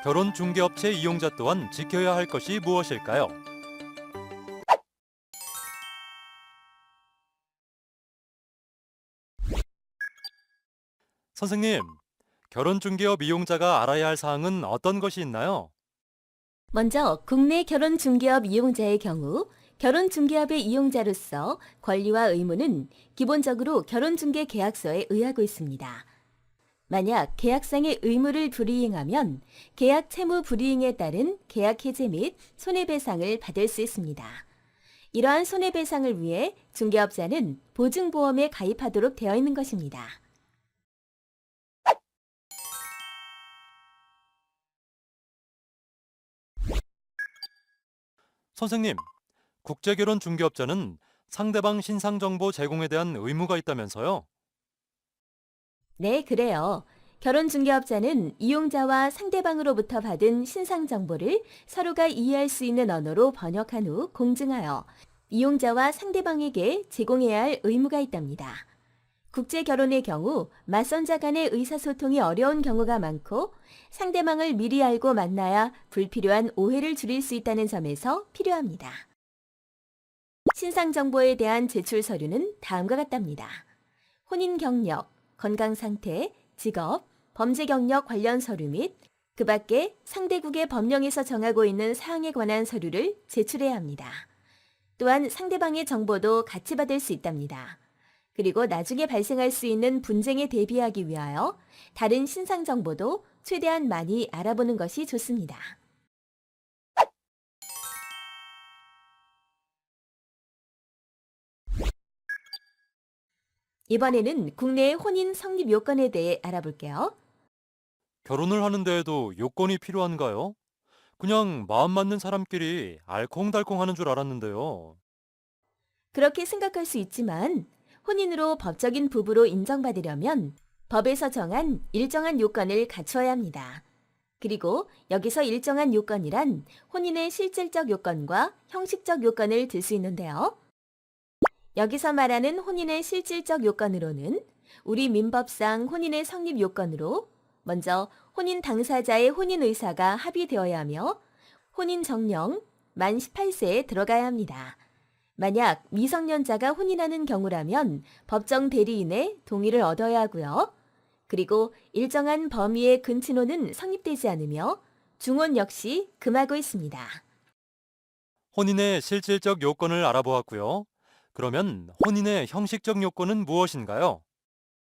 결혼 중개업체 이용자 또한 지켜야 할 것이 무엇일까요? 선생님, 결혼 중개업 이용자가 알아야 할 사항은 어떤 것이 있나요? 먼저 국내 결혼 중개업 이용자의 경우 결혼 중개업의 이용자로서 권리와 의무는 기본적으로 결혼 중개 계약서에 의하고 있습니다. 만약 계약상의 의무를 불이행하면 계약 채무 불이행에 따른 계약 해지 및 손해배상을 받을 수 있습니다. 이러한 손해배상을 위해 중개업자는 보증보험에 가입하도록 되어 있는 것입니다. 선생님, 국제결혼 중개업자는 상대방 신상정보 제공에 대한 의무가 있다면서요? 네, 그래요. 결혼 중개업자는 이용자와 상대방으로부터 받은 신상 정보를 서로가 이해할 수 있는 언어로 번역한 후 공증하여 이용자와 상대방에게 제공해야 할 의무가 있답니다. 국제 결혼의 경우 맞선자 간의 의사소통이 어려운 경우가 많고 상대방을 미리 알고 만나야 불필요한 오해를 줄일 수 있다는 점에서 필요합니다. 신상 정보에 대한 제출 서류는 다음과 같답니다. 혼인 경력, 건강 상태, 직업, 범죄 경력 관련 서류 및 그 밖에 상대국의 법령에서 정하고 있는 사항에 관한 서류를 제출해야 합니다. 또한 상대방의 정보도 같이 받을 수 있답니다. 그리고 나중에 발생할 수 있는 분쟁에 대비하기 위하여 다른 신상 정보도 최대한 많이 알아보는 것이 좋습니다. 이번에는 국내의 혼인 성립 요건에 대해 알아볼게요. 결혼을 하는 데에도 요건이 필요한가요? 그냥 마음 맞는 사람끼리 알콩달콩 하는 줄 알았는데요. 그렇게 생각할 수 있지만 혼인으로 법적인 부부로 인정받으려면 법에서 정한 일정한 요건을 갖춰야 합니다. 그리고 여기서 일정한 요건이란 혼인의 실질적 요건과 형식적 요건을 들 수 있는데요. 여기서 말하는 혼인의 실질적 요건으로는 우리 민법상 혼인의 성립 요건으로 먼저 혼인 당사자의 혼인 의사가 합의되어야 하며 혼인 정령 만 18세에 들어가야 합니다. 만약 미성년자가 혼인하는 경우라면 법정 대리인의 동의를 얻어야 하고요. 그리고 일정한 범위의 근친혼은 성립되지 않으며 중혼 역시 금하고 있습니다. 혼인의 실질적 요건을 알아보았고요. 그러면 혼인의 형식적 요건은 무엇인가요?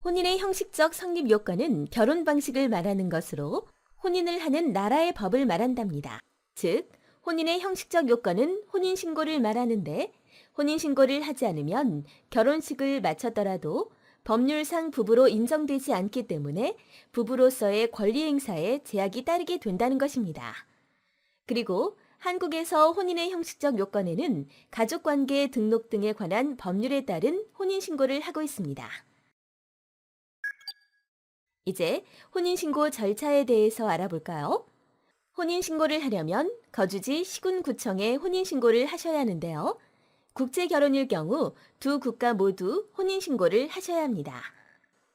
혼인의 형식적 성립 요건은 결혼 방식을 말하는 것으로 혼인을 하는 나라의 법을 말한답니다. 즉, 혼인의 형식적 요건은 혼인신고를 말하는데 혼인신고를 하지 않으면 결혼식을 마쳤더라도 법률상 부부로 인정되지 않기 때문에 부부로서의 권리 행사에 제약이 따르게 된다는 것입니다. 그리고 한국에서 혼인의 형식적 요건에는 가족관계 등록 등에 관한 법률에 따른 혼인신고를 하고 있습니다. 이제 혼인신고 절차에 대해서 알아볼까요? 혼인신고를 하려면 거주지 시군구청에 혼인신고를 하셔야 하는데요. 국제결혼일 경우 두 국가 모두 혼인신고를 하셔야 합니다.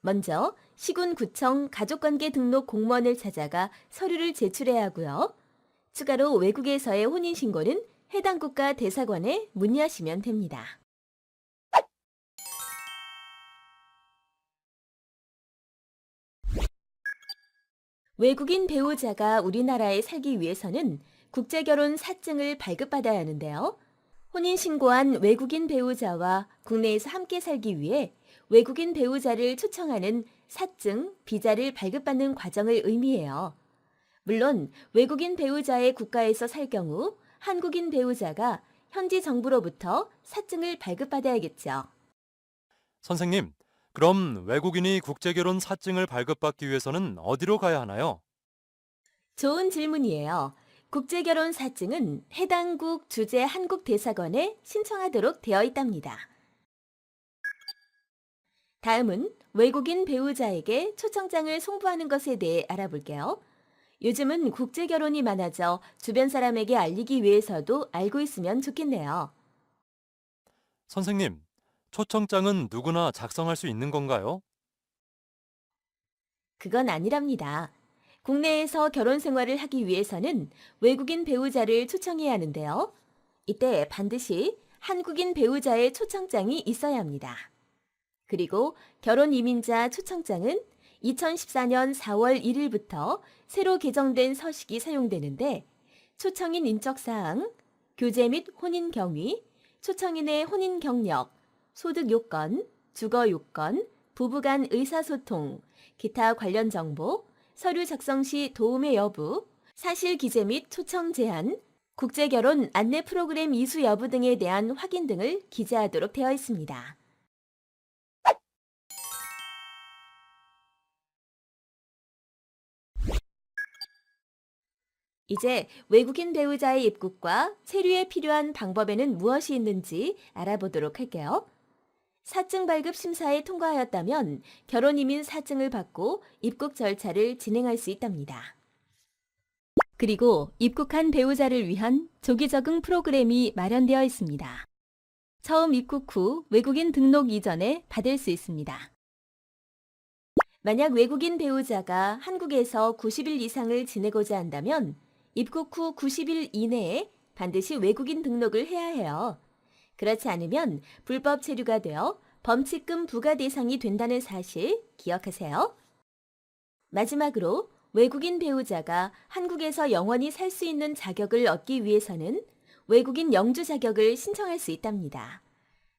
먼저 시군구청 가족관계 등록 공무원을 찾아가 서류를 제출해야 하고요. 추가로 외국에서의 혼인신고는 해당 국가 대사관에 문의하시면 됩니다. 외국인 배우자가 우리나라에 살기 위해서는 국제결혼 사증을 발급받아야 하는데요. 혼인신고한 외국인 배우자와 국내에서 함께 살기 위해 외국인 배우자를 초청하는 사증, 비자를 발급받는 과정을 의미해요. 물론 외국인 배우자의 국가에서 살 경우 한국인 배우자가 현지 정부로부터 사증을 발급받아야겠죠. 선생님, 그럼 외국인이 국제결혼 사증을 발급받기 위해서는 어디로 가야 하나요? 좋은 질문이에요. 국제결혼 사증은 해당국 주재 한국 대사관에 신청하도록 되어 있답니다. 다음은 외국인 배우자에게 초청장을 송부하는 것에 대해 알아볼게요. 요즘은 국제결혼이 많아져 주변 사람에게 알리기 위해서도 알고 있으면 좋겠네요. 선생님, 초청장은 누구나 작성할 수 있는 건가요? 그건 아니랍니다. 국내에서 결혼 생활을 하기 위해서는 외국인 배우자를 초청해야 하는데요. 이때 반드시 한국인 배우자의 초청장이 있어야 합니다. 그리고 결혼 이민자 초청장은 2014년 4월 1일부터 새로 개정된 서식이 사용되는데 초청인 인적사항, 교제 및 혼인 경위, 초청인의 혼인 경력, 소득 요건, 주거 요건, 부부간 의사소통, 기타 관련 정보, 서류 작성 시 도움의 여부, 사실 기재 및 초청 제한, 국제결혼 안내 프로그램 이수 여부 등에 대한 확인 등을 기재하도록 되어 있습니다. 이제 외국인 배우자의 입국과 체류에 필요한 방법에는 무엇이 있는지 알아보도록 할게요. 사증 발급 심사에 통과하였다면 결혼 이민 사증을 받고 입국 절차를 진행할 수 있답니다. 그리고 입국한 배우자를 위한 조기 적응 프로그램이 마련되어 있습니다. 처음 입국 후 외국인 등록 이전에 받을 수 있습니다. 만약 외국인 배우자가 한국에서 90일 이상을 지내고자 한다면 입국 후 90일 이내에 반드시 외국인 등록을 해야 해요. 그렇지 않으면 불법 체류가 되어 범칙금 부과 대상이 된다는 사실 기억하세요. 마지막으로 외국인 배우자가 한국에서 영원히 살 수 있는 자격을 얻기 위해서는 외국인 영주 자격을 신청할 수 있답니다.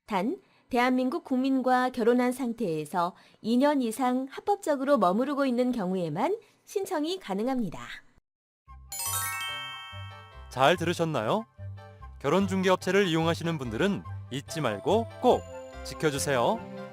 단, 대한민국 국민과 결혼한 상태에서 2년 이상 합법적으로 머무르고 있는 경우에만 신청이 가능합니다. 잘 들으셨나요? 결혼중개업체를 이용하시는 분들은 잊지 말고 꼭 지켜주세요.